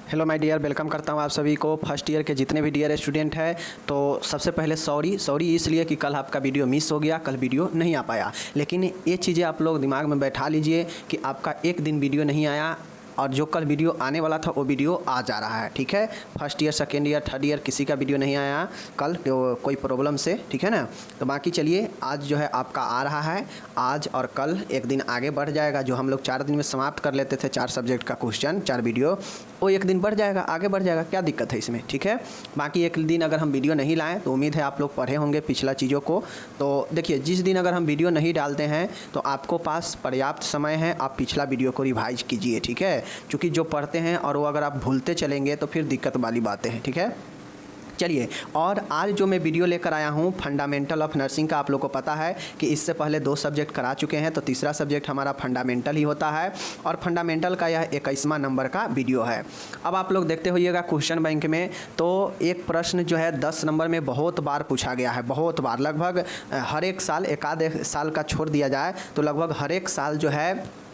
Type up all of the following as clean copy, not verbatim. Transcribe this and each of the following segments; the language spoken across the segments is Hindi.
हेलो माय डियर, वेलकम करता हूँ आप सभी को। फर्स्ट ईयर के जितने भी डियर स्टूडेंट हैं, तो सबसे पहले सॉरी इसलिए कि कल आपका वीडियो मिस हो गया, कल वीडियो नहीं आ पाया। लेकिन ये चीज़ें आप लोग दिमाग में बैठा लीजिए कि आपका एक दिन वीडियो नहीं आया और जो कल वीडियो आने वाला था वो वीडियो आ जा रहा है। ठीक है, first year, second year, third year किसी का वीडियो नहीं आया कल कोई प्रॉब्लम से। ठीक है ना, तो बाकी चलिए आज जो है आपका आ रहा है। आज और कल एक दिन आगे बढ़ जाएगा। जो हम लोग 4 दिन में समाप्त कर लेते थे 4 सब्जेक्ट का क्वेश्चन, 4 वीडियो, वो एक दिन बढ़ जाएगा, आगे बढ़ जाएगा। क्या दिक्कत है इसमें? ठीक है, बाकी एक दिन अगर हम वीडियो नहीं लाएँ तो उम्मीद है आप लोग पढ़े होंगे पिछला चीज़ों को। तो देखिए, जिस दिन अगर हम वीडियो नहीं डालते हैं तो आपको पास पर्याप्त समय है, आप पिछला वीडियो को रिवाइज कीजिए। ठीक है, क्योंकि जो पढ़ते हैं और वो अगर आप भूलते चलेंगे तो फिर दिक्कत वाली बातें हैं। ठीक है, चलिए, और आज जो मैं वीडियो लेकर आया हूँ फंडामेंटल ऑफ नर्सिंग का, आप लोग को पता है कि इससे पहले 2 सब्जेक्ट करा चुके हैं, तो तीसरा सब्जेक्ट हमारा फंडामेंटल ही होता है और फंडामेंटल का यह 21वां नंबर का वीडियो है। अब आप लोग देखते होइएगा क्वेश्चन बैंक में, तो एक प्रश्न जो है 10 नंबर में बहुत बार पूछा गया है, बहुत बार, लगभग हर एक साल, एक आध साल का छोड़ दिया जाए तो लगभग हर एक साल जो है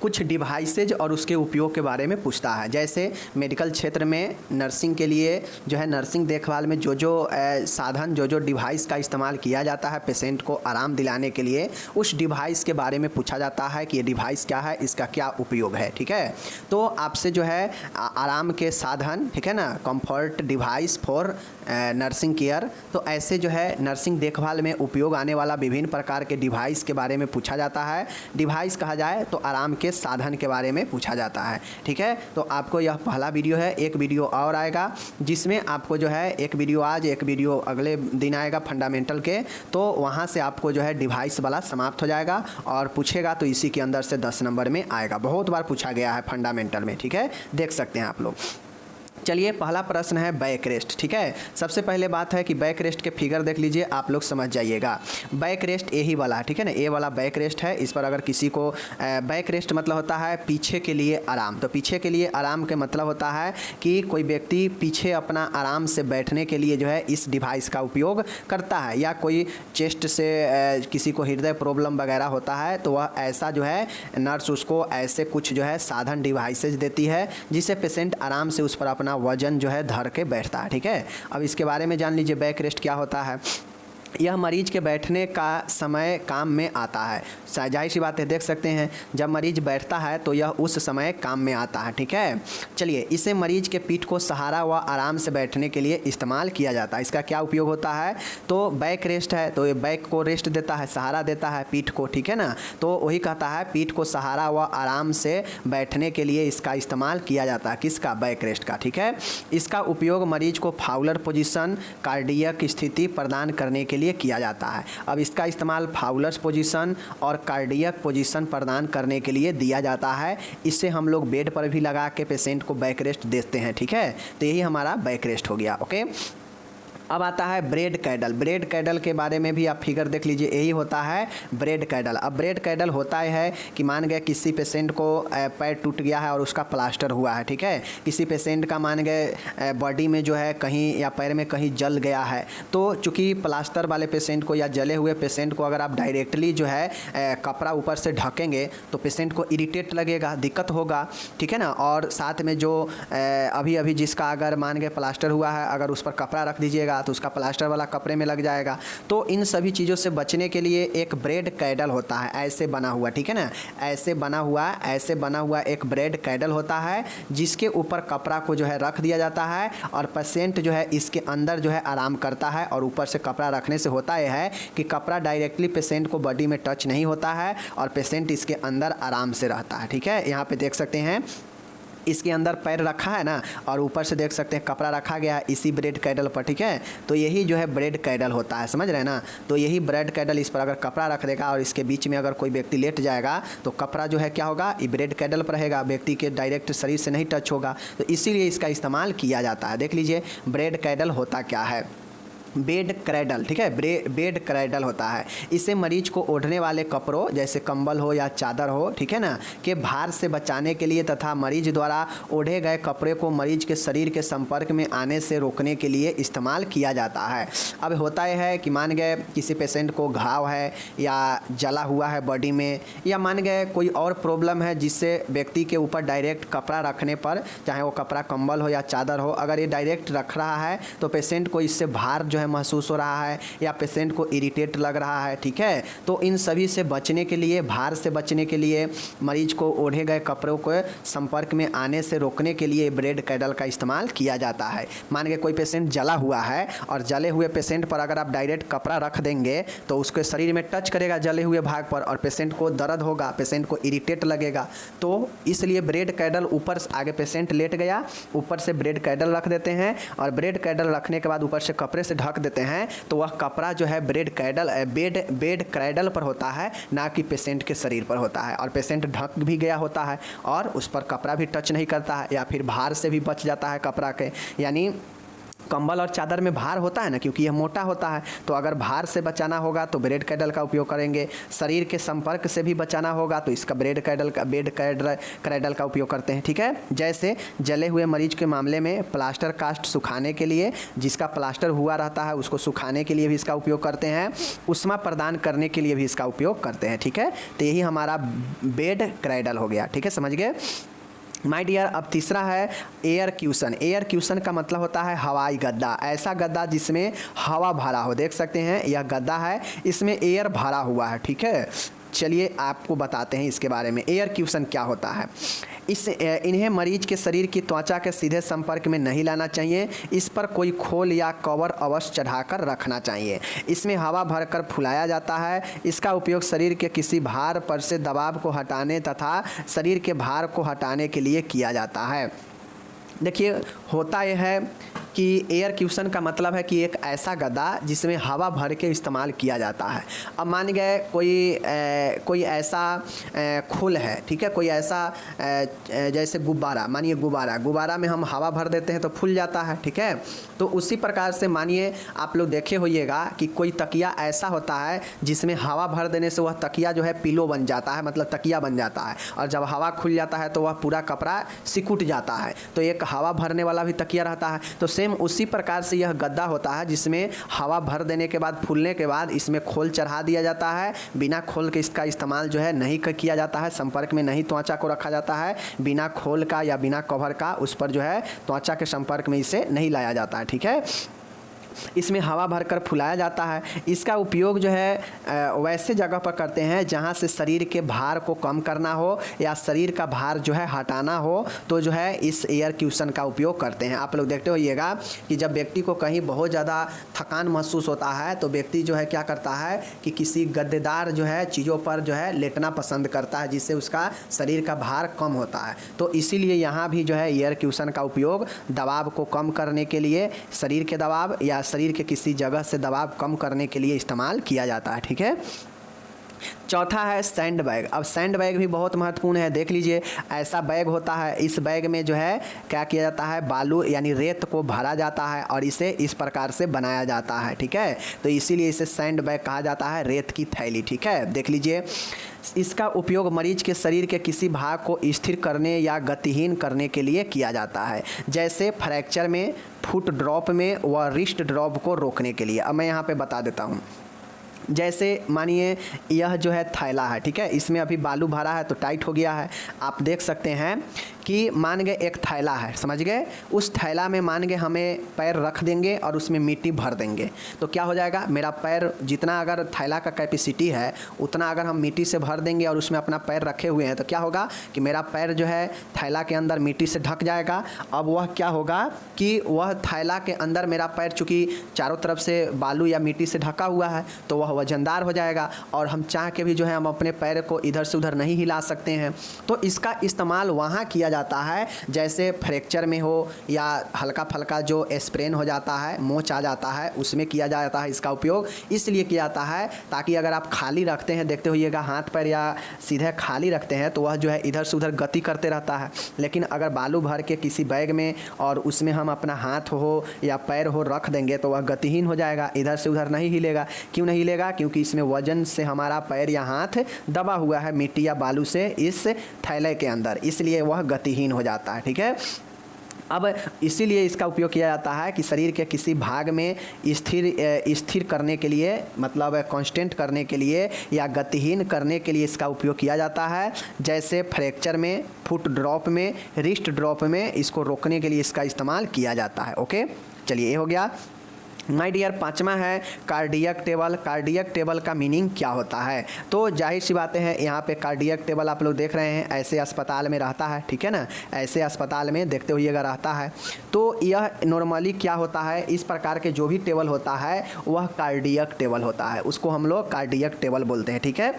कुछ डिवाइसेज और उसके उपयोग के बारे में पूछता है। जैसे मेडिकल क्षेत्र में नर्सिंग के लिए जो है, नर्सिंग देखभाल में जो साधन, जो डिवाइस का इस्तेमाल किया जाता है पेशेंट को आराम दिलाने के लिए, उस डिवाइस के बारे में पूछा जाता है कि ये डिवाइस क्या है, इसका क्या उपयोग है। ठीक है, तो आपसे जो है आराम के साधन, ठीक है ना, comfort device for nursing care, तो ऐसे जो है नर्सिंग देखभाल में उपयोग आने वाला विभिन्न प्रकार के डिवाइस के बारे में पूछा जाता है। डिवाइस कहा जाए तो आराम के साधन के बारे में पूछा जाता है। ठीक है, तो आपको यह पहला वीडियो है। एक वीडियो और आएगा जिसमें आपको जो है, एक वीडियो आज, एक वीडियो अगले दिन आएगा फंडामेंटल के, तो वहाँ से आपको जो है डिवाइस वाला समाप्त हो जाएगा और पूछेगा तो इसी के अंदर से 10 नंबर में आएगा। बहुत बार पूछा गया है फंडामेंटल में। ठीक है, देख सकते हैं आप लोग। चलिए, पहला प्रश्न है बैक रेस्ट। ठीक है, सबसे पहले बात है कि बैक रेस्ट के फिगर देख लीजिए, आप लोग समझ जाइएगा। बैक रेस्ट यही वाला है, ठीक है ना, ये वाला बैक रेस्ट है। इस पर अगर किसी को बैक रेस्ट मतलब होता है पीछे के लिए आराम। तो पीछे के लिए आराम के मतलब होता है कि कोई व्यक्ति पीछे अपना आराम से बैठने के लिए जो है इस डिवाइस का उपयोग करता है, या कोई चेस्ट से किसी को हृदय प्रॉब्लम वगैरह होता है तो वह ऐसा जो है नर्स उसको ऐसे कुछ जो है साधन डिवाइसेज देती है जिससे पेशेंट आराम से उस पर अपना वजन जो है धर के बैठता है। ठीक है, अब इसके बारे में जान लीजिए बैक रेस्ट क्या होता है। यह मरीज के बैठने का समय काम में आता है। जाहिर सी बात है, देख सकते हैं जब मरीज बैठता है तो यह उस समय काम में आता है। ठीक है, चलिए, इसे मरीज के पीठ को सहारा व आराम से बैठने के लिए इस्तेमाल किया जाता है। इसका क्या उपयोग होता है? तो बैक रेस्ट है तो ये बैक को रेस्ट देता है, सहारा देता है पीठ को। ठीक है ना, तो वही कहता है पीठ को सहारा व आराम से बैठने के लिए इसका इस्तेमाल किया जाता है। किसका? बैक रेस्ट का। ठीक है, इसका उपयोग मरीज को फाउलर पोजिशन, कार्डियक स्थिति प्रदान करने के लिए किया जाता है। अब इसका इस्तेमाल फाउलर पोजीशन और कार्डियक पोजीशन प्रदान करने के लिए दिया जाता है। इससे हम लोग बेड पर भी लगा के पेशेंट को बैक रेस्ट देते हैं। ठीक है, तो यही हमारा बैक रेस्ट हो गया। ओके, अब आता है ब्रेड कैडल। ब्रेड कैडल के बारे में भी आप फिगर देख लीजिए, यही होता है ब्रेड कैडल। अब ब्रेड कैडल होता है कि मान गए किसी पेशेंट को पैर टूट गया है और उसका प्लास्टर हुआ है। ठीक है, किसी पेशेंट का मान गए बॉडी में जो है कहीं या पैर में कहीं जल गया है, तो चूँकि प्लास्टर वाले पेशेंट को या जले हुए पेशेंट को अगर आप डायरेक्टली जो है कपड़ा ऊपर से ढकेंगे तो पेशेंट को इरिटेट लगेगा, दिक्कत होगा। ठीक है ना, और साथ में जो अभी अभी जिसका अगर मान गए प्लास्टर हुआ है, अगर उस पर कपड़ा रख दीजिएगा तो उसका प्लास्टर वाला कपड़े में लग जाएगा। तो इन सभी चीज़ों से बचने के लिए एक ब्रेड कैडल होता है, ऐसे बना हुआ। ठीक है ना, ऐसे बना हुआ एक ब्रेड कैडल होता है जिसके ऊपर कपड़ा को जो है रख दिया जाता है और पेशेंट जो है इसके अंदर जो है आराम करता है। और ऊपर से कपड़ा रखने से होता यह है कि कपड़ा डायरेक्टली पेशेंट को बॉडी में टच नहीं होता है और पेशेंट इसके अंदर आराम से रहता है। ठीक है, यहाँ पे देख सकते हैं इसके अंदर पैर रखा है ना, और ऊपर से देख सकते हैं कपड़ा रखा गया है इसी ब्रेड कैडल पर। ठीक है, तो यही जो है ब्रेड कैडल होता है, समझ रहे हैं ना। तो यही ब्रेड कैडल, इस पर अगर कपड़ा रख देगा और इसके बीच में अगर कोई व्यक्ति लेट जाएगा तो कपड़ा जो है क्या होगा, ये ब्रेड कैडल पर रहेगा, व्यक्ति के डायरेक्ट शरीर से नहीं टच होगा। तो इसीलिए इसका इस्तेमाल किया जाता है। देख लीजिए ब्रेड कैडल होता क्या है। बेड क्रैडल, ठीक है, बेड क्रैडल होता है। इसे मरीज को ओढ़ने वाले कपड़ों जैसे कंबल हो या चादर हो, ठीक है ना, के भार से बचाने के लिए तथा मरीज द्वारा ओढ़े गए कपड़े को मरीज के शरीर के संपर्क में आने से रोकने के लिए इस्तेमाल किया जाता है। अब होता यह है कि मान गए किसी पेशेंट को घाव है या जला हुआ है बॉडी में, या मान गए कोई और प्रॉब्लम है जिससे व्यक्ति के ऊपर डायरेक्ट कपड़ा रखने पर, चाहे वो कपड़ा कंबल हो या चादर हो, अगर ये डायरेक्ट रख रहा है तो पेशेंट को इससे भार जो है महसूस हो रहा है या पेशेंट को इरिटेट लग रहा है, ठीक है। तो इन सभी से बचने के लिए, भार से बचने के लिए, मरीज को ओढ़े गए कपड़ों को संपर्क में आने से रोकने के लिए बेड क्रैडल का इस्तेमाल किया जाता है। मान के कोई पेशेंट जला हुआ है और जले हुए पेशेंट पर अगर आप डायरेक्ट कपड़ा रख देंगे तो उसके शरीर में टच करेगा जले हुए भाग पर और पेशेंट को दर्द होगा, पेशेंट को इरिटेट लगेगा। तो इसलिए बेड क्रैडल ऊपर आगे पेशेंट लेट गया, ऊपर से बेड क्रैडल रख देते हैं और बेड क्रैडल रखने के बाद ऊपर से कपड़े से ढक देते हैं, तो वह कपड़ा जो है बेड क्रैडल पर होता है, ना कि पेशेंट के शरीर पर होता है। और पेशेंट ढक भी गया होता है और उस पर कपड़ा भी टच नहीं करता है या फिर भार से भी बच जाता है कपड़ा के। यानी कंबल और चादर में भार होता है ना, क्योंकि यह मोटा होता है, तो अगर भार से बचाना होगा तो बेड क्रैडल का उपयोग करेंगे। शरीर के संपर्क से भी बचाना होगा तो इसका बेड क्रैडल का उपयोग करते हैं, ठीक है। जैसे जले हुए मरीज के मामले में प्लास्टर कास्ट सुखाने के लिए, जिसका प्लास्टर हुआ रहता है उसको सुखाने के लिए भी इसका उपयोग करते हैं, उष्मा प्रदान करने के लिए भी इसका उपयोग करते हैं, ठीक है। तो यही हमारा बेड क्रैडल हो गया, ठीक है, समझ गए माय डियर। अब तीसरा है एयर क्यूशन। एयर क्यूशन का मतलब होता है हवाई गद्दा, ऐसा गद्दा जिसमें हवा भरा हो। देख सकते हैं यह गद्दा है, इसमें एयर भरा हुआ है, ठीक है। चलिए आपको बताते हैं इसके बारे में एयर क्यूशन क्या होता है। इन्हें मरीज के शरीर की त्वचा के सीधे संपर्क में नहीं लाना चाहिए, इस पर कोई खोल या कवर अवश्य चढ़ाकर रखना चाहिए। इसमें हवा भरकर फुलाया जाता है। इसका उपयोग शरीर के किसी भार पर से दबाव को हटाने तथा शरीर के भार को हटाने के लिए किया जाता है। देखिए होता यह है कि एयर क्यूशन का मतलब है कि एक ऐसा गद्दा जिसमें हवा भर के इस्तेमाल किया जाता है। अब मान गए कोई ऐसा खोल है, ठीक है, कोई ऐसा जैसे गुब्बारा, मानिए गुब्बारा में हम हवा भर देते हैं तो फूल जाता है, ठीक है। तो उसी प्रकार से मानिए आप लोग देखे होइएगा कि कोई तकिया ऐसा होता है जिसमें हवा भर देने से वह तकिया जो है पिलो बन जाता है, मतलब तकिया बन जाता है, और जब हवा खुल जाता है तो वह पूरा कपड़ा सिकुट जाता है। तो एक हवा भरने वाला भी तकिया रहता है। तो सेम उसी प्रकार से यह गद्दा होता है जिसमें हवा भर देने के बाद, फूलने के बाद इसमें खोल चढ़ा दिया जाता है। बिना खोल के इसका इस्तेमाल जो है नहीं किया जाता है, संपर्क में नहीं त्वचा को रखा जाता है। बिना खोल का या बिना कवर का उस पर जो है त्वचा के संपर्क में इसे नहीं लाया जाता है, ठीक है। इसमें हवा भरकर फुलाया जाता है। इसका उपयोग जो है वैसे जगह पर करते हैं जहां से शरीर के भार को कम करना हो या शरीर का भार जो है हटाना हो, तो जो है इस एयर क्यूशन का उपयोग करते हैं। आप लोग देखते होइएगा कि जब व्यक्ति को कहीं बहुत ज़्यादा थकान महसूस होता है तो व्यक्ति जो है क्या करता है कि किसी गद्देदार जो है चीज़ों पर जो है लेटना पसंद करता है, जिससे उसका शरीर का भार कम होता है। तो इसीलिए यहाँ भी जो है एयर क्यूशन का उपयोग दबाव को कम करने के लिए, शरीर के दबाव या शरीर के किसी जगह से दबाव कम करने के लिए इस्तेमाल किया जाता है, ठीक है। चौथा है सैंड बैग। अब सैंड बैग भी बहुत महत्वपूर्ण है। देख लीजिए ऐसा बैग होता है, इस बैग में जो है क्या किया जाता है, बालू यानी रेत को भरा जाता है और इसे इस प्रकार से बनाया जाता है, ठीक है। तो इसीलिए इसे सैंड बैग कहा जाता है, रेत की थैली, ठीक है। देख लीजिए इसका उपयोग मरीज के शरीर के किसी भाग को स्थिर करने या गतिहीन करने के लिए किया जाता है, जैसे फ्रैक्चर में, फुट ड्रॉप में व रिस्ट ड्रॉप को रोकने के लिए। अब मैं यहाँ पे बता देता हूँ। जैसे मानिए यह जो है थैला है, ठीक है, इसमें अभी बालू भरा है तो टाइट हो गया है। आप देख सकते हैं कि मान गए एक थैला है, समझ गए, उस थैला में मान गए हमें पैर रख देंगे और उसमें मिट्टी भर देंगे तो क्या हो जाएगा, मेरा पैर जितना अगर थैला का कैपेसिटी है उतना अगर हम मिट्टी से भर देंगे और उसमें अपना पैर रखे हुए हैं तो क्या होगा कि मेरा पैर जो है थैला के अंदर मिट्टी से ढक जाएगा। अब वह क्या होगा कि वह थैला के अंदर मेरा पैर चूँकि चारों तरफ से बालू या मिट्टी से ढका हुआ है तो वह वजनदार हो जाएगा और हम चाह के भी जो है हम अपने पैर को इधर से उधर नहीं हिला सकते हैं। तो इसका इस्तेमाल वहाँ किया जाता है, जैसे फ्रैक्चर में हो या हल्का फल्का जो स्प्रेन हो जाता है, मोच आ जाता है, उसमें किया जाता है इसका उपयोग। इसलिए किया जाता है ताकि अगर आप खाली रखते हैं, देखते होइएगा हाथ पैर या सीधे खाली रखते हैं तो वह जो है इधर से उधर गति करते रहता है। लेकिन अगर बालू भर के किसी बैग में और उसमें हम अपना हाथ हो या पैर हो रख देंगे तो वह गतिहीन हो जाएगा, इधर से उधर नहीं हिलेगा। क्यों नहीं हिलेगा? क्योंकि इसमें वजन से हमारा पैर या हाथ दबा हुआ है मिट्टी या बालू से इस थैले के अंदर, इसलिए वह गतिहीन हो जाता है। ठीक है, अब इसीलिए इसका उपयोग किया जाता है कि शरीर के किसी भाग में स्थिर करने के लिए, मतलब कांस्टेंट करने के लिए या गतिहीन करने के लिए इसका उपयोग किया जाता है। जैसे फ्रैक्चर में, फुट ड्रॉप में, रिस्ट ड्रॉप में इसको रोकने के लिए इसका इस्तेमाल किया जाता है। ओके, चलिए ये हो गया। माय डियर, पाँचवा है कार्डियक टेबल। कार्डियक टेबल का मीनिंग क्या होता है? तो जाहिर सी बातें हैं, यहाँ पे कार्डियक टेबल आप लोग देख रहे हैं, ऐसे अस्पताल में रहता है। ठीक है ना, ऐसे अस्पताल में देखते हुइएगा रहता है। तो यह नॉर्मली क्या होता है, इस प्रकार के जो भी टेबल होता है वह कार्डियक टेबल होता है, उसको हम लोग कार्डियक टेबल बोलते हैं। ठीक है,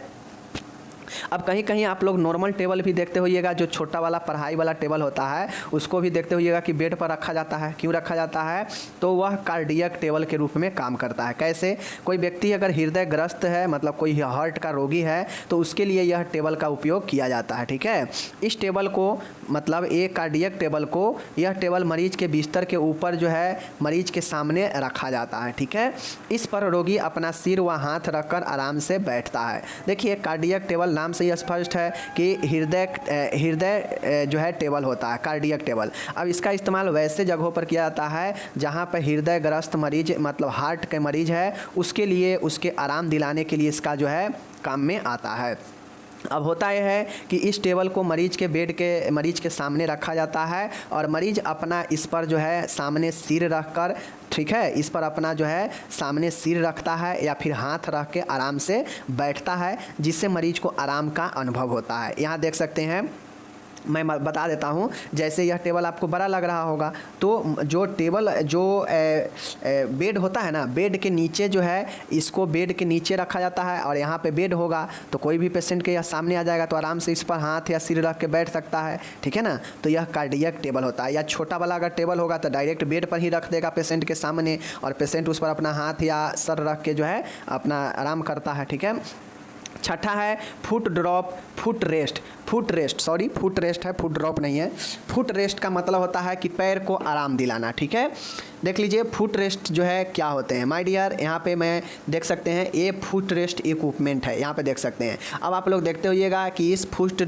अब कहीं कहीं आप लोग नॉर्मल टेबल भी देखते होइएगा, जो छोटा वाला पढ़ाई वाला टेबल होता है उसको भी देखते होइएगा कि बेड पर रखा जाता है। क्यों रखा जाता है? तो वह कार्डियक टेबल के रूप में काम करता है। कैसे? कोई व्यक्ति अगर हृदय ग्रस्त है, मतलब कोई हार्ट का रोगी है, तो उसके लिए यह टेबल का उपयोग किया जाता है। ठीक है, इस टेबल को, मतलब एक कार्डियक टेबल को, यह टेबल मरीज के बिस्तर के ऊपर जो है मरीज के सामने रखा जाता है। ठीक है, इस पर रोगी अपना सिर व हाथ रखकर आराम से बैठता है। देखिए, कार्डियक टेबल नाम से ही स्पष्ट है कि हृदय जो है टेबल होता है, कार्डियक टेबल। अब इसका इस्तेमाल वैसे जगहों पर किया जाता है जहां पर हृदय ग्रस्त मरीज, मतलब हार्ट के मरीज है, उसके लिए, उसके आराम दिलाने के लिए इसका जो है काम में आता है। अब होता यह है कि इस टेबल को मरीज के सामने रखा जाता है और मरीज अपना इस पर जो है सामने सिर रखकर, ठीक है, इस पर अपना जो है सामने सिर रखता है या फिर हाथ रख के आराम से बैठता है, जिससे मरीज को आराम का अनुभव होता है। यहाँ देख सकते हैं, मैं बता देता हूँ, जैसे यह टेबल आपको बड़ा लग रहा होगा, तो जो टेबल जो बेड होता है ना, बेड के नीचे जो है, इसको बेड के नीचे रखा जाता है और यहाँ पे बेड होगा तो कोई भी पेशेंट के यहाँ सामने आ जाएगा तो आराम से इस पर हाथ या सिर रख के बैठ सकता है। ठीक है ना, तो यह कार्डियक टेबल होता है। या छोटा वाला अगर टेबल होगा तो डायरेक्ट बेड पर ही रख देगा पेशेंट के सामने और पेशेंट उस पर अपना हाथ या सर रख के जो है अपना आराम करता है। ठीक है, छठा है foot drop, foot rest. Foot rest है, फुट ड्रॉप नहीं है। फुट रेस्ट का मतलब होता है कि पैर को आराम दिलाना। ठीक है, देख लीजिए फुट रेस्ट जो है क्या होते हैं माय डियर। यहाँ पे मैं देख सकते हैं, ये फुट रेस्ट इक्विपमेंट है, यहाँ पे देख सकते हैं। अब आप लोग देखते होइएगा कि इस फुट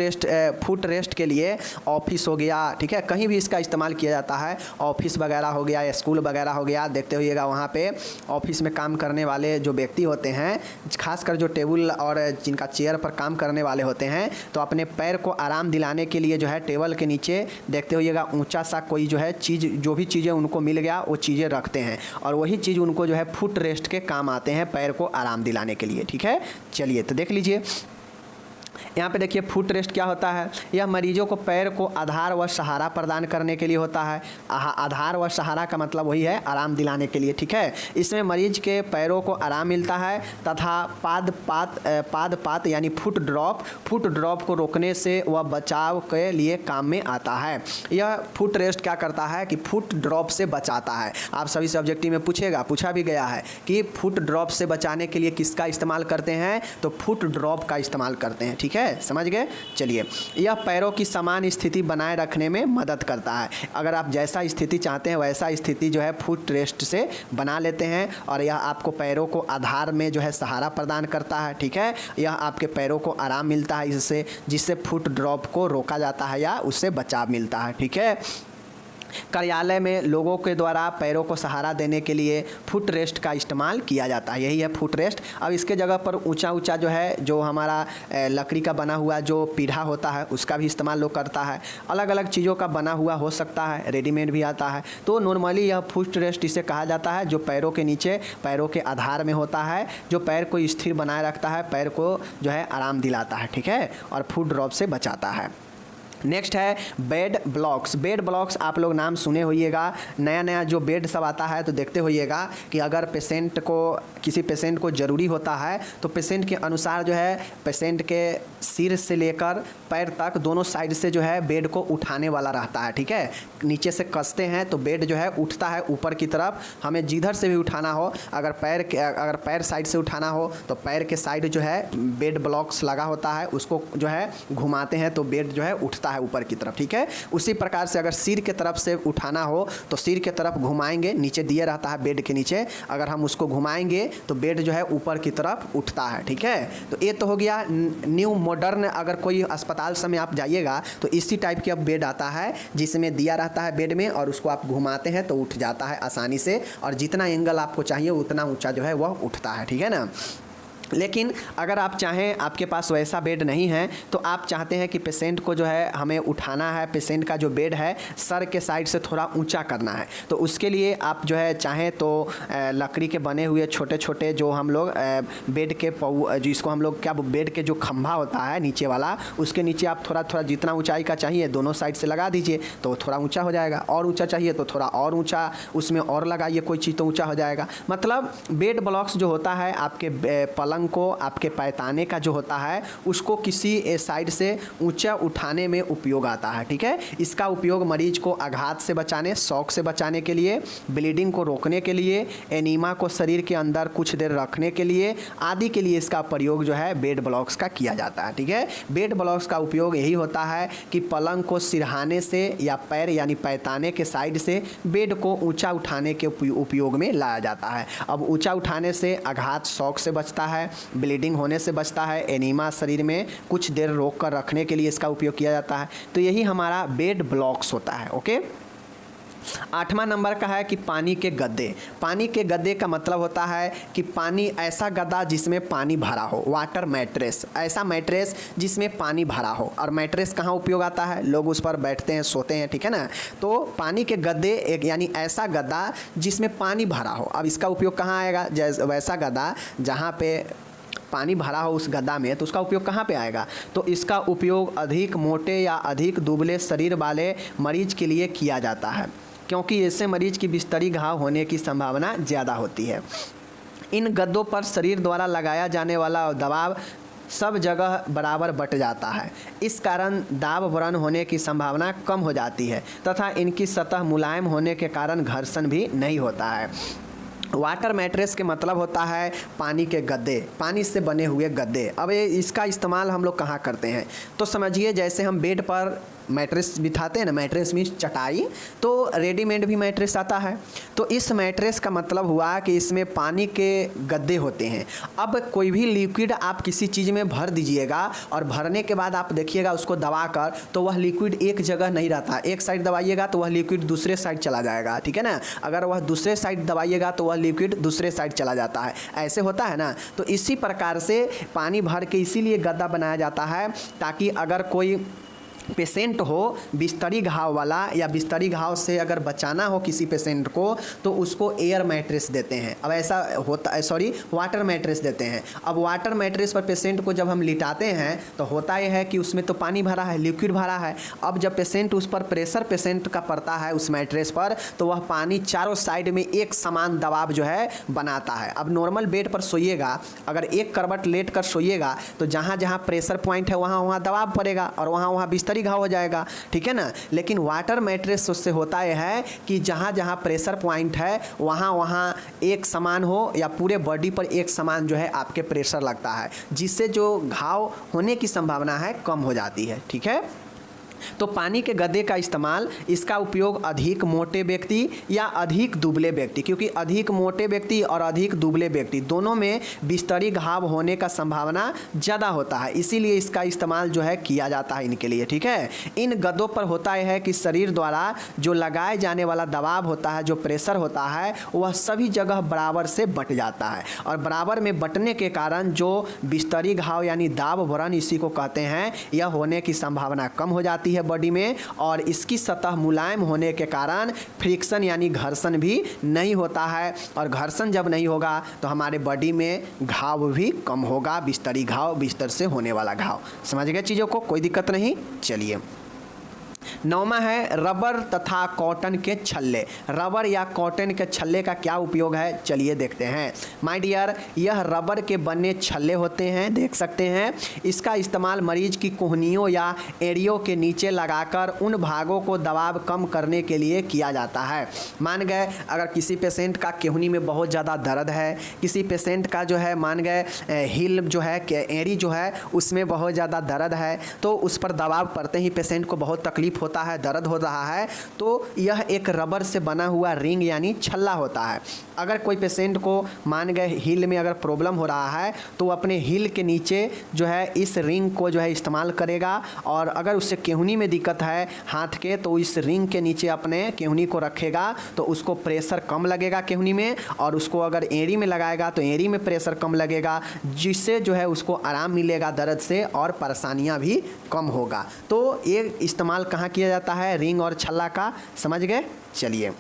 रेस्ट के लिए ऑफिस हो गया, ठीक है, कहीं भी इसका इस्तेमाल किया जाता है। ऑफिस वगैरह हो गया या स्कूल वगैरह हो गया, देखते होइएगा वहाँ पे ऑफिस में काम करने वाले जो व्यक्ति होते हैं, खासकर जो टेबल और जिनका चेयर पर काम करने वाले होते हैं, तो अपने पैर को आराम दिलाने के लिए जो है टेबल के नीचे देखते होइएगा ऊंचा सा कोई जो है चीज़, जो भी चीज़ें उनको मिल गया वो चीज़ें रखते हैं और वही चीज़ उनको जो है फुट रेस्ट के काम आते हैं, पैर को आराम दिलाने के लिए। ठीक है, चलिए तो देख लीजिए यहाँ पे देखिए फुट रेस्ट क्या होता है। यह मरीजों को पैर को आधार व सहारा प्रदान करने के लिए होता है। आधार व सहारा का मतलब वही है, आराम दिलाने के लिए। ठीक है, इसमें मरीज के पैरों को आराम मिलता है तथा पाद यानी फुट ड्रॉप को रोकने से वह बचाव के लिए काम में आता है। यह फुट रेस्ट क्या करता है कि फुट ड्रॉप से बचाता है। आप सभी सब्जेक्टिव में पूछा भी गया है कि फुट ड्रॉप से बचाने के लिए किसका इस्तेमाल करते हैं, तो फुट ड्रॉप का इस्तेमाल करते हैं। ठीक है, समझ गए। चलिए, यह पैरों की समान स्थिति बनाए रखने में मदद करता है। अगर आप जैसा स्थिति चाहते हैं वैसा स्थिति जो है फुट रेस्ट से बना लेते हैं और यह आपको पैरों को आधार में जो है सहारा प्रदान करता है। ठीक है, यह आपके पैरों को आराम मिलता है इससे, जिससे फुट ड्रॉप को रोका जाता है या उससे बचाव मिलता है। ठीक है, कार्यालय में लोगों के द्वारा पैरों को सहारा देने के लिए फुट रेस्ट का इस्तेमाल किया जाता है। यही है फुट रेस्ट। अब इसके जगह पर ऊंचा जो है, जो हमारा लकड़ी का बना हुआ जो पीढ़ा होता है उसका भी इस्तेमाल लोग करता है। अलग अलग चीज़ों का बना हुआ हो सकता है, रेडीमेड भी आता है। तो नॉर्मली यह फुट रेस्ट इसे कहा जाता है, जो पैरों के नीचे, पैरों के आधार में होता है, जो पैर को स्थिर बनाए रखता है, पैर को जो है आराम दिलाता है। ठीक है, और फुट ड्रॉप से बचाता है। नेक्स्ट है बेड ब्लॉक्स। बेड ब्लॉक्स आप लोग नाम सुने होइएगा, नया नया जो बेड सब आता है तो देखते होइएगा कि अगर किसी पेशेंट को ज़रूरी होता है तो पेशेंट के अनुसार जो है पेशेंट के सिर से लेकर पैर तक दोनों साइड से जो है बेड को उठाने वाला रहता है, ठीक है। नीचे से कसते हैं तो बेड जो है उठता है ऊपर की तरफ। हमें जिधर से भी उठाना हो, अगर पैर साइड से उठाना हो तो पैर के साइड जो है बेड ब्लॉक्स लगा होता है, उसको जो है घुमाते हैं तो बेड जो है उठता है ऊपर की तरफ, ठीक है। उसी प्रकार से अगर सिर के तरफ से उठाना हो तो सिर के तरफ घुमाएंगे, नीचे दिए रहता है बेड के नीचे, अगर हम उसको घुमाएंगे तो बेड जो है ऊपर की तरफ उठता है, ठीक है। तो ये तो हो गया न्यू मॉडर्न। अगर कोई अस्पताल समय आप जाइएगा तो इसी टाइप की अब बेड आता है जिसमें दिया रहता है बेड में और उसको आप घुमाते हैं तो उठ जाता है आसानी से, और जितना एंगल आपको चाहिए उतना ऊंचा जो है वह उठता है, ठीक है ना। लेकिन अगर आप चाहें, आपके पास वैसा बेड नहीं है तो आप चाहते हैं कि पेशेंट को जो है हमें उठाना है, पेशेंट का जो बेड है सर के साइड से थोड़ा ऊंचा करना है, तो उसके लिए आप जो है चाहें तो लकड़ी के बने हुए छोटे छोटे जो हम लोग बेड के जिसको हम लोग क्या बेड के जो खंभा होता है नीचे वाला, उसके नीचे आप थोड़ा थोड़ा जितना ऊंचाई का चाहिए दोनों साइड से लगा दीजिए तो थोड़ा ऊँचा हो जाएगा, और ऊँचा चाहिए तो थोड़ा और ऊँचा उसमें और लगाइए कोई चीज़ तो ऊँचा हो जाएगा। मतलब बेड ब्लॉक्स जो होता है आपके पलंग को, आपके पैताने का जो होता है उसको किसी साइड से ऊंचा उठाने में उपयोग आता है, ठीक है। इसका उपयोग मरीज को आघात से बचाने, शॉक से बचाने के लिए, ब्लीडिंग को रोकने के लिए, एनीमा को शरीर के अंदर कुछ देर रखने के लिए आदि के लिए इसका प्रयोग जो है बेड ब्लॉक्स का किया जाता है, ठीक है। बेड ब्लॉक्स का उपयोग यही होता है कि पलंग को सिरहाने से या पैर यानी पैताने के साइड से बेड को ऊंचा उठाने के उपयोग में लाया जाता है। अब ऊंचा उठाने से आघात शॉक से बचता है, ब्लीडिंग होने से बचता है, एनीमा शरीर में कुछ देर रोक कर रखने के लिए इसका उपयोग किया जाता है। तो यही हमारा बेड ब्लॉक्स होता है, ओके। 8वां नंबर का है कि पानी के गद्दे। पानी के गद्दे का मतलब होता है कि पानी, ऐसा गद्दा जिसमें पानी भरा हो, वाटर मैट्रेस, ऐसा मैट्रेस जिसमें पानी भरा हो। और मैट्रेस कहाँ उपयोग आता है, लोग उस पर बैठते हैं, सोते हैं, ठीक है ना। तो पानी के गद्दे एक यानी ऐसा गद्दा जिसमें पानी भरा हो। अब इसका उपयोग कहाँ आएगा, जैसे वैसा गद्दा जहाँ पे पानी भरा हो उस गद्दा में, तो उसका उपयोग कहाँ पे आएगा, तो इसका उपयोग अधिक मोटे या अधिक दुबले शरीर वाले मरीज के लिए किया जाता है, क्योंकि इससे मरीज की बिस्तरी घाव होने की संभावना ज़्यादा होती है। इन गद्दों पर शरीर द्वारा लगाया जाने वाला दबाव सब जगह बराबर बट जाता है, इस कारण दाब व्रण होने की संभावना कम हो जाती है तथा इनकी सतह मुलायम होने के कारण घर्षण भी नहीं होता है। वाटर मैट्रेस के मतलब होता है पानी के गद्दे, पानी से बने हुए गद्दे। अब इसका इस्तेमाल हम लोग कहाँ करते हैं, तो समझिए जैसे हम बेड पर मैट्रेस बिठाते हैं ना, मैट्रेस मीन्स चटाई, तो रेडीमेड भी मैट्रेस आता है। तो इस मैट्रेस का मतलब हुआ कि इसमें पानी के गद्दे होते हैं। अब कोई भी लिक्विड आप किसी चीज़ में भर दीजिएगा और भरने के बाद आप देखिएगा उसको दबाकर, तो वह लिक्विड एक जगह नहीं रहता, एक साइड दबाइएगा तो वह लिक्विड दूसरे साइड चला जाएगा, ठीक है ना। अगर वह दूसरे साइड दबाइएगा तो वह लिक्विड दूसरे साइड चला जाता है, ऐसे होता है ना। तो इसी प्रकार से पानी भर के इसीलिए गद्दा बनाया जाता है ताकि अगर कोई पेशेंट हो बिस्तरी घाव वाला या बिस्तरी घाव से अगर बचाना हो किसी पेशेंट को तो उसको एयर मैट्रेस देते हैं। अब ऐसा होता है, सॉरी वाटर मैट्रेस देते हैं। अब वाटर मैट्रेस पर पेशेंट को जब हम लिटाते हैं तो होता यह है कि उसमें तो पानी भरा है, लिक्विड भरा है। अब जब पेशेंट उस पर प्रेशर पेशेंट का पड़ता है उस मैट्रेस पर, तो वह पानी चारों साइड में एक समान दबाव जो है बनाता है। अब नॉर्मल बेड पर सोइएगा, अगर एक करवट लेट कर सोइएगा तो जहाँ जहाँ प्रेशर पॉइंट है वहाँ वहाँ दबाव पड़ेगा और वहाँ वहाँ बिस्तरी घाव हो जाएगा, ठीक है ना। लेकिन वाटर मैट्रेस उससे होता यह है कि जहाँ जहाँ प्रेशर पॉइंट है वहाँ वहाँ एक समान हो या पूरे बॉडी पर एक समान जो है आपके प्रेशर लगता है, जिससे जो घाव होने की संभावना है कम हो जाती है, ठीक है। तो पानी के गद्दे का इस्तेमाल, इसका उपयोग अधिक मोटे व्यक्ति या अधिक दुबले व्यक्ति, क्योंकि अधिक मोटे व्यक्ति और अधिक दुबले व्यक्ति दोनों में बिस्तरी घाव होने का संभावना ज़्यादा होता है, इसीलिए इसका इस्तेमाल जो है किया जाता है इनके लिए, ठीक है। इन गद्दों पर होता यह है कि शरीर द्वारा जो लगाए जाने वाला दबाव होता है, जो प्रेशर होता है, वह सभी जगह बराबर से बट जाता है और बराबर में बटने के कारण जो बिस्तरी घाव यानी दाब व्रण इसी को कहते हैं, यह होने की संभावना कम हो जाती है बॉडी में। और इसकी सतह मुलायम होने के कारण फ्रिक्शन यानी घर्षण भी नहीं होता है, और घर्षण जब नहीं होगा तो हमारे बॉडी में घाव भी कम होगा, बिस्तरी घाव, बिस्तर से होने वाला घाव। समझ गए चीज़ों को, कोई दिक्कत नहीं। चलिए 9वां है रबर तथा कॉटन के छल्ले। रबर या कॉटन के छल्ले का क्या उपयोग है, चलिए देखते हैं। माय डियर, यह रबर के बने छल्ले होते हैं, देख सकते हैं। इसका इस्तेमाल मरीज की कोहनियों या एड़ियों के नीचे लगाकर उन भागों को दबाव कम करने के लिए किया जाता है। मान गए अगर किसी पेशेंट का केहनी में बहुत ज़्यादा दर्द है, किसी पेशेंट का जो है मान गए हिल जो है एड़ी जो है उसमें बहुत ज़्यादा दर्द है, तो उस पर दबाव पड़ते ही पेशेंट को बहुत तकलीफ होता है, दर्द हो रहा है, तो यह एक रबर से बना हुआ रिंग यानी छल्ला होता है। अगर कोई पेशेंट को मान गए हिल में अगर प्रॉब्लम हो रहा है तो अपने हिल के नीचे जो है इस रिंग को जो है इस्तेमाल करेगा, और अगर उससे केहनी में दिक्कत है हाथ के तो इस रिंग के नीचे अपने केहनी को रखेगा तो उसको प्रेशर कम लगेगा केहनी में, और उसको अगर एड़ी में लगाएगा तो एड़ी में प्रेशर कम लगेगा, जिससे जो है उसको आराम मिलेगा दर्द से और परेशानियां भी कम होगा। तो ये इस्तेमाल कहाँ किया जाता है, रिंग और छल्ला का, समझ गए। चलिए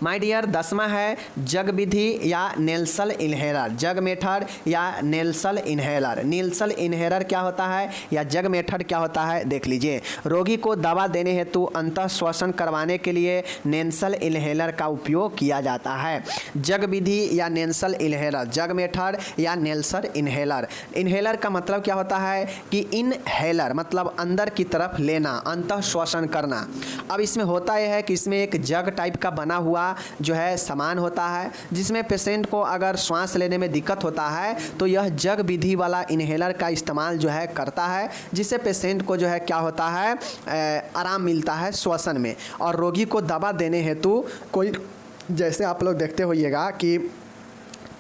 माय डियर, 10वां है जग विधि या नेल्सल इन्हेलर। जग मेथड या नेल्सल इन्हेलर। नेल्सल इन्हेलर क्या होता है या जग मेथड क्या होता है, देख लीजिए। रोगी को दवा देने हेतु अंतः श्वसन करवाने के लिए नेल्सल इन्हेलर का उपयोग किया जाता है। जग विधि या नेल्सल इन्हेलर, जग मेथड या नेल्सल इन्हेलर। इन्हेलर का मतलब क्या होता है कि इनहेलर मतलब अंदर की तरफ लेना, अंतः श्वसन करना। अब इसमें होता यह है कि इसमें एक जग टाइप का बना हुआ जो है सामान होता है, जिसमें पेशेंट को अगर श्वास लेने में दिक्कत होता है तो यह जग विधि वाला इन्हेलर का इस्तेमाल जो है करता है, जिससे पेशेंट को जो है क्या होता है आराम मिलता है श्वसन में। और रोगी को दवा देने हेतु कोई, जैसे आप लोग देखते होइएगा कि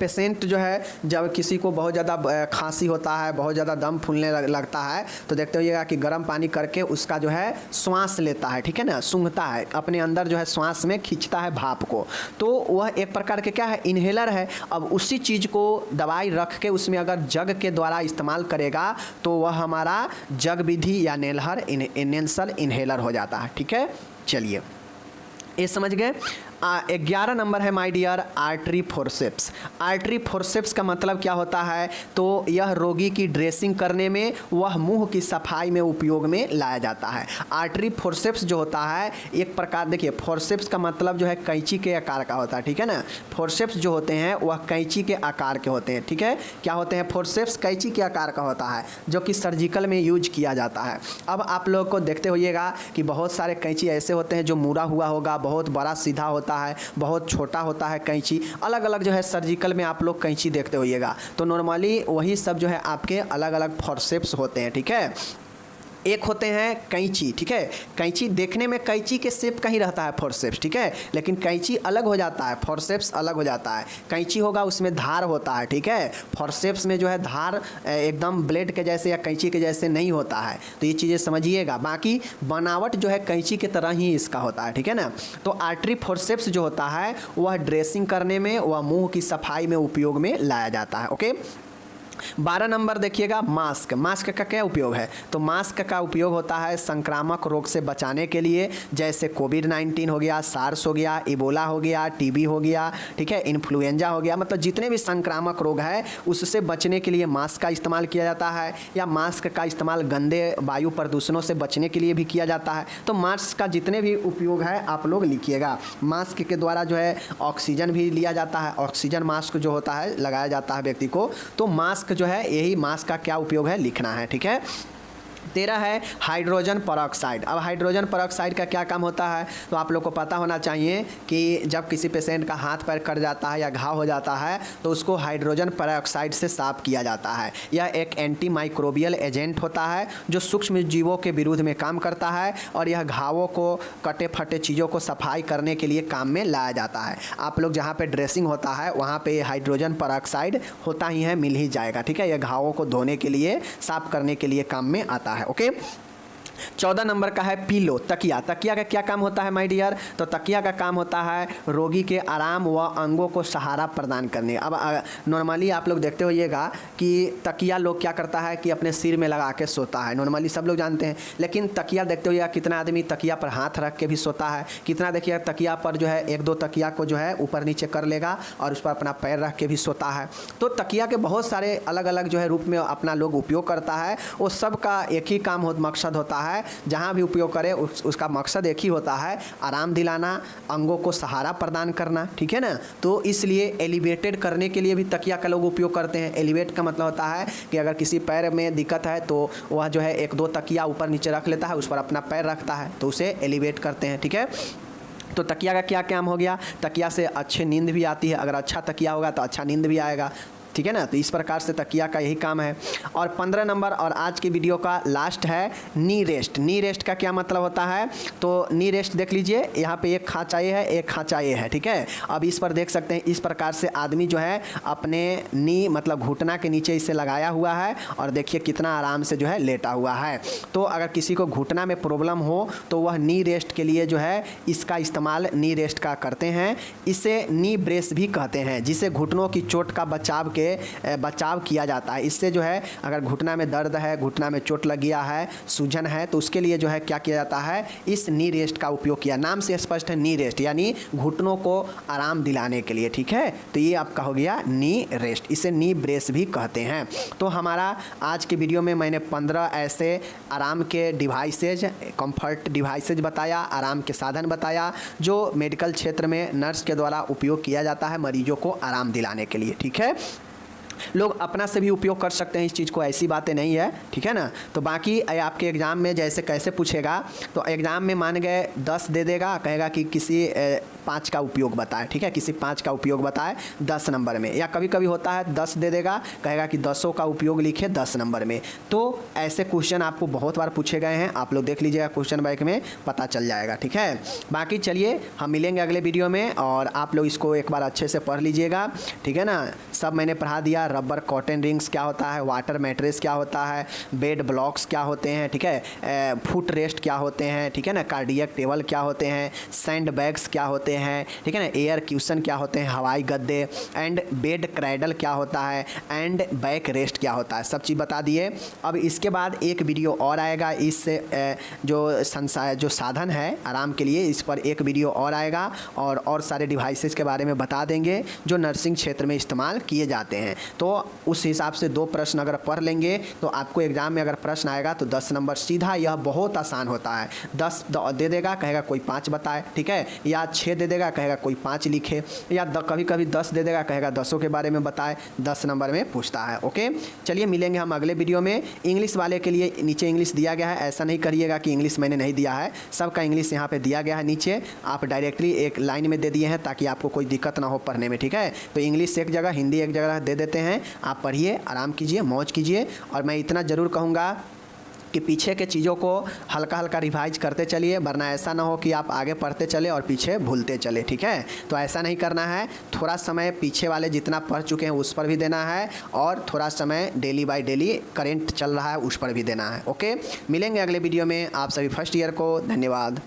पेशेंट जो है जब किसी को बहुत ज़्यादा खांसी होता है, बहुत ज़्यादा दम फूलने लगता है, तो देखते होइएगा कि गर्म पानी करके उसका जो है श्वास लेता है, ठीक है ना, सूंघता है, अपने अंदर जो है श्वास में खींचता है भाप को, तो वह एक प्रकार के क्या है इन्हेलर है। अब उसी चीज़ को दवाई रख के उसमें अगर जग के द्वारा इस्तेमाल करेगा तो वह हमारा जग विधि या नेल्सल इन्हेलर हो जाता है, ठीक है। चलिए ये समझ गए। 11 नंबर है my dear artery forceps. Artery forceps का मतलब क्या होता है, तो यह रोगी की ड्रेसिंग करने में, वह मुंह की सफाई में उपयोग में लाया जाता है। आर्टरी फोर्सेप्स जो होता है एक प्रकार, देखिए फोर्सेप्स का मतलब जो है कैंची के आकार का होता है, ठीक है ना। फोर्सेप्स जो होते हैं वह कैंची के आकार के होते हैं, ठीक है। क्या होते हैं, फोर्सेप्स कैंची के आकार का होता है जो कि सर्जिकल में यूज किया जाता है। अब आप लोग को देखते होइएगा कि बहुत सारे कैंची ऐसे होते हैं जो मुड़ा हुआ होगा, बहुत बड़ा सीधा होता है, बहुत छोटा होता है कैंची, अलग अलग जो है सर्जिकल में आप लोग कैंची देखते होइएगा। तो नॉर्मली वही सब जो है आपके अलग अलग फोर्सेप्स होते हैं, ठीक है। एक होते हैं कैंची, ठीक है। कैंची देखने में कैंची के शेप का ही रहता है फोर्सेप्स, ठीक है, लेकिन कैंची अलग हो जाता है, फोर्सेप्स अलग हो जाता है। कैंची होगा उसमें धार होता है, ठीक है। फोर्सेप्स में जो है धार एकदम ब्लेड के जैसे या कैंची के जैसे नहीं होता है, तो ये चीज़ें समझिएगा। बाकी बनावट जो है कैंची के तरह ही इसका होता है, ठीक है ना। तो आर्टरी फोर्सेप्स जो होता है वह ड्रेसिंग करने में, वह मुँह की सफाई में उपयोग में लाया जाता है, ओके। 12 नंबर देखिएगा मास्क। मास्क का क्या उपयोग है, तो मास्क का उपयोग होता है संक्रामक रोग से बचाने के लिए, जैसे कोविड-19 हो गया, सार्स हो गया, इबोला हो गया, टीबी हो गया, ठीक है, इन्फ्लुएंजा हो गया, मतलब जितने भी संक्रामक रोग है उससे बचने के लिए मास्क का इस्तेमाल किया जाता है। या मास्क का इस्तेमाल गंदे वायु प्रदूषणों से बचने के लिए भी किया जाता है। तो मास्क का जितने भी उपयोग है आप लोग लिखिएगा। मास्क के द्वारा जो है ऑक्सीजन भी लिया जाता है, ऑक्सीजन मास्क जो होता है लगाया जाता है व्यक्ति को। तो मास्क जो है यही मास्क का क्या उपयोग है लिखना है, ठीक है। 13 है हाइड्रोजन पेरोक्साइड। अब हाइड्रोजन पेरोक्साइड का क्या काम होता है, तो आप लोग को पता होना चाहिए कि जब किसी पेशेंट का हाथ पैर कट जाता है या घाव हो जाता है तो उसको हाइड्रोजन पेरोक्साइड से साफ किया जाता है। यह एक एंटी माइक्रोबियल एजेंट होता है जो सूक्ष्म जीवों के विरुद्ध में काम करता है, और यह घावों को, कटे फटे चीज़ों को सफाई करने के लिए काम में लाया जाता है। आप लोग जहाँ पे ड्रेसिंग होता है वहाँ पे हाइड्रोजन पेरोक्साइड होता ही है, मिल ही जाएगा, ठीक है। यह घावों को धोने के लिए, साफ करने के लिए काम में आता है, ओके। 14 नंबर का है पीलो, तकिया। तकिया का क्या काम होता है माय डियर, तो तकिया का काम होता है रोगी के आराम व अंगों को सहारा प्रदान करने। अब नॉर्मली आप लोग देखते होइएगा कि तकिया लोग क्या करता है कि अपने सिर में लगा के सोता है, नॉर्मली सब लोग जानते हैं। लेकिन तकिया देखते होइएगा कितना आदमी तकिया पर हाथ रख के भी सोता है, कितना देखिए तकिया पर जो है एक दो तकिया को जो है ऊपर नीचे कर लेगा और उस पर अपना पैर रख के भी सोता है। तो तकिया के बहुत सारे अलग अलग जो है रूप में अपना लोग उपयोग करता है। वो सब का एक ही काम मकसद होता है है, जहाँ भी उपयोग करें उसका मकसद एक ही होता है, आराम दिलाना, अंगों को सहारा प्रदान करना, ठीक है ना। तो इसलिए एलिवेटेड करने के लिए भी तकिया का लोग उपयोग करते हैं। एलिवेट का मतलब होता है कि अगर किसी पैर में दिक्कत है तो वह जो है 1-2 तकिया ऊपर नीचे रख लेता है, उस पर अपना पैर रखता है, तो उसे एलिवेट करते हैं, ठीक है। तो तकिया का क्या काम हो गया, तकिया से अच्छी नींद भी आती है, अगर अच्छा तकिया होगा तो अच्छा नींद भी आएगा, ठीक है ना। तो इस प्रकार से तकिया का यही काम है। और 15 नंबर और आज की वीडियो का लास्ट है नी रेस्ट। नी रेस्ट का क्या मतलब होता है, तो नी रेस्ट देख लीजिए, यहाँ पे एक खांचा ए है, एक खांचा ए है, ठीक है। अब इस पर देख सकते हैं, इस प्रकार से आदमी जो है अपने नी मतलब घुटना के नीचे इसे लगाया हुआ है और देखिए कितना आराम से जो है लेटा हुआ है। तो अगर किसी को घुटना में प्रॉब्लम हो तो वह नी रेस्ट के लिए जो है इसका इस्तेमाल नी रेस्ट का करते हैं। इसे नी ब्रेस भी कहते हैं, जिसे घुटनों की चोट का बचाव किया जाता है। इससे जो है अगर घुटना में दर्द है, घुटना में चोट लग गया है, सूजन है, तो उसके लिए जो है क्या किया जाता है, इस नी रेस्ट का उपयोग किया। नाम से स्पष्ट है, नी रेस्ट यानी घुटनों को आराम दिलाने के लिए, ठीक है। तो ये आपका हो गया नी रेस्ट, इसे नी ब्रेस भी कहते हैं। तो हमारा आज के वीडियो में मैंने 15 ऐसे आराम के डिवाइसेज, कंफर्ट डिवाइसेज बताया, आराम के साधन बताया, जो मेडिकल क्षेत्र में नर्स के द्वारा उपयोग किया जाता है मरीजों को आराम दिलाने के लिए, ठीक है। लोग अपना से भी उपयोग कर सकते हैं इस चीज़ को, ऐसी बातें नहीं है, ठीक है ना। तो बाकी आपके एग्ज़ाम में जैसे कैसे पूछेगा, तो एग्ज़ाम में मान गए 10 दे देगा, कहेगा कि किसी 5 का उपयोग बताए, ठीक है, किसी 5 का उपयोग बताए 10 नंबर में। या कभी कभी होता है 10 दे देगा, कहेगा कि 10 का उपयोग लिखे 10 नंबर में। तो ऐसे क्वेश्चन आपको बहुत बार पूछे गए हैं, आप लोग देख लीजिएगा क्वेश्चन बैंक में पता चल जाएगा, ठीक है। बाकी चलिए हम मिलेंगे अगले वीडियो में, और आप लोग इसको एक बार अच्छे से पढ़ लीजिएगा, ठीक है ना। सब मैंने पढ़ा दिया, रबर कॉटन रिंग्स क्या होता है, वाटर मैट्रेस क्या होता है, बेड ब्लॉक्स क्या होते हैं, ठीक है, फुट रेस्ट क्या होते हैं, ठीक है ना, कार्डियक टेबल क्या होते हैं, सैंड बैग्स क्या होते हैं, ठीक है ना, एयर क्यूशन क्या होते हैं, हवाई गद्दे, एंड बेड क्रैडल क्या होता है, एंड बैक रेस्ट क्या होता है, सब चीज़ बता दिए। अब इसके बाद एक वीडियो और आएगा, इस जो साधन है आराम के लिए, इस पर एक वीडियो और आएगा, और सारे डिवाइसेस के बारे में बता देंगे जो नर्सिंग क्षेत्र में इस्तेमाल किए जाते हैं। तो उस हिसाब से 2 प्रश्न अगर पढ़ लेंगे तो आपको एग्ज़ाम में अगर प्रश्न आएगा तो 10 नंबर सीधा, यह बहुत आसान होता है। 10 दे देगा, कहेगा कोई 5 बताए, ठीक है, या 6 दे देगा, कहेगा कोई 5 लिखे, या कभी कभी 10 दे देगा, कहेगा 10 के बारे में बताए, 10 नंबर में पूछता है। ओके, चलिए मिलेंगे हम अगले वीडियो में। इंग्लिश वाले के लिए नीचे इंग्लिश दिया गया है, ऐसा नहीं करिएगा कि इंग्लिश मैंने नहीं दिया है, सबका इंग्लिश यहाँ पर दिया गया है नीचे, आप डायरेक्टली एक लाइन में दे दिए हैं ताकि आपको कोई दिक्कत ना हो पढ़ने में, ठीक है। तो इंग्लिश एक जगह, हिंदी एक जगह दे देते हैं, आप पढ़िए, आराम कीजिए, मौज कीजिए। और मैं इतना ज़रूर कहूँगा कि पीछे के चीज़ों को हल्का हल्का रिवाइज करते चलिए, वरना ऐसा ना हो कि आप आगे पढ़ते चले और पीछे भूलते चले, ठीक है। तो ऐसा नहीं करना है, थोड़ा समय पीछे वाले जितना पढ़ चुके हैं उस पर भी देना है, और थोड़ा समय डेली बाय डेली करेंट चल रहा है उस पर भी देना है। ओके, मिलेंगे अगले वीडियो में। आप सभी फर्स्ट ईयर को धन्यवाद।